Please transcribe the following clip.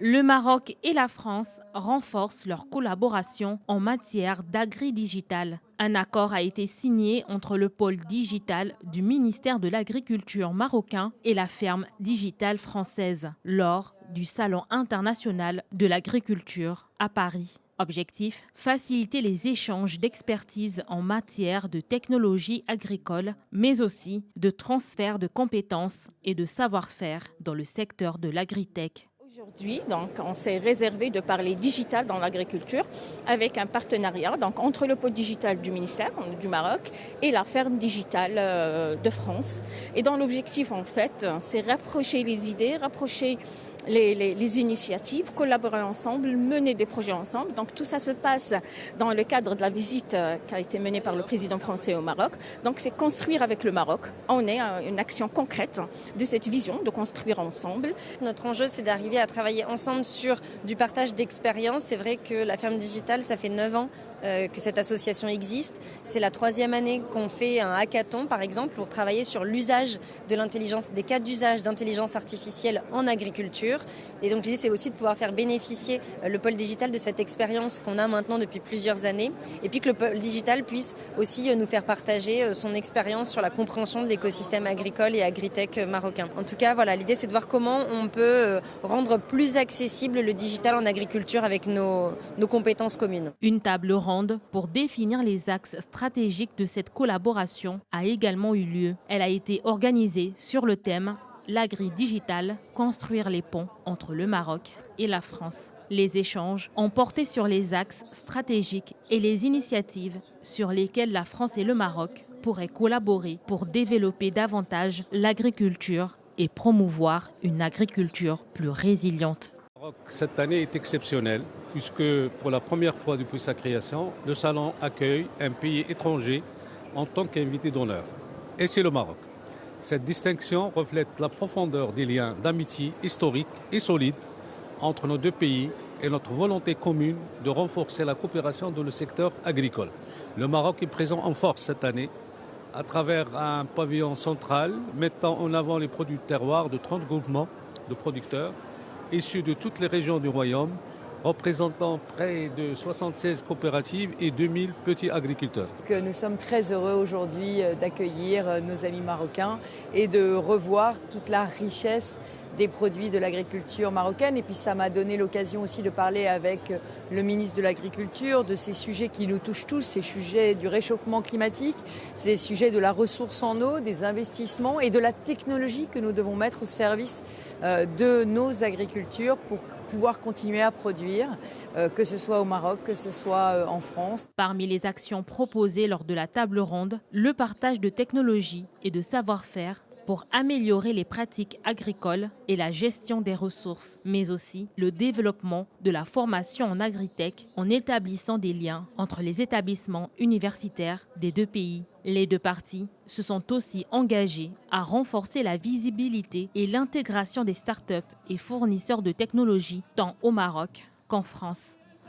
Le Maroc et la France renforcent leur collaboration en matière d'agri-digital. Un accord a été signé entre le pôle digital du ministère de l'Agriculture marocain et la ferme digitale française lors du Salon international de l'agriculture à Paris. Objectif, faciliter les échanges d'expertise en matière de technologie agricole, mais aussi de transfert de compétences et de savoir-faire dans le secteur de l'agritech. Aujourd'hui, donc, on s'est réservé de parler digital dans l'agriculture avec un partenariat donc, entre le pôle digital du ministère du Maroc et la ferme digitale de France. Et dans l'objectif, en fait, c'est rapprocher les idées, rapprocher les initiatives, collaborer ensemble, mener des projets ensemble. Donc tout ça se passe dans le cadre de la visite qui a été menée par le président français au Maroc. Donc c'est construire avec le Maroc. On est une action concrète de cette vision de construire ensemble. Notre enjeu, c'est d'arriver à travailler ensemble sur du partage d'expériences. C'est vrai que la ferme digitale, ça fait 9 ans que cette association existe. C'est la 3e année qu'on fait un hackathon, par exemple, pour travailler sur l'usage de l'intelligence, des cas d'usage d'intelligence artificielle en agriculture. Et donc l'idée, c'est aussi de pouvoir faire bénéficier le pôle digital de cette expérience qu'on a maintenant depuis plusieurs années. Et puis que le pôle digital puisse aussi nous faire partager son expérience sur la compréhension de l'écosystème agricole et agritech marocain. En tout cas, voilà, l'idée, c'est de voir comment on peut rendre plus accessible le digital en agriculture avec nos compétences communes. Une table ronde pour définir les axes stratégiques de cette collaboration a également eu lieu. Elle a été organisée sur le thème l'agri-digital, construire les ponts entre le Maroc et la France. Les échanges ont porté sur les axes stratégiques et les initiatives sur lesquelles la France et le Maroc pourraient collaborer pour développer davantage l'agriculture et promouvoir une agriculture plus résiliente. Cette année est exceptionnelle puisque pour la première fois depuis sa création, le salon accueille un pays étranger en tant qu'invité d'honneur. Et c'est le Maroc. Cette distinction reflète la profondeur des liens d'amitié historiques et solides entre nos deux pays et notre volonté commune de renforcer la coopération dans le secteur agricole. Le Maroc est présent en force cette année à travers un pavillon central mettant en avant les produits de terroir de 30 groupements de producteurs issus de toutes les régions du royaume, représentant près de 76 coopératives et 2000 petits agriculteurs. Nous sommes très heureux aujourd'hui d'accueillir nos amis marocains et de revoir toute la richesse des produits de l'agriculture marocaine. Et puis ça m'a donné l'occasion aussi de parler avec le ministre de l'Agriculture de ces sujets qui nous touchent tous, ces sujets du réchauffement climatique, ces sujets de la ressource en eau, des investissements et de la technologie que nous devons mettre au service de nos agricultures pour pouvoir continuer à produire, que ce soit au Maroc, que ce soit en France. Parmi les actions proposées lors de la table ronde, le partage de technologies et de savoir-faire pour améliorer les pratiques agricoles et la gestion des ressources, mais aussi le développement de la formation en agritech en établissant des liens entre les établissements universitaires des deux pays. Les deux parties se sont aussi engagées à renforcer la visibilité et l'intégration des startups et fournisseurs de technologies tant au Maroc qu'en France.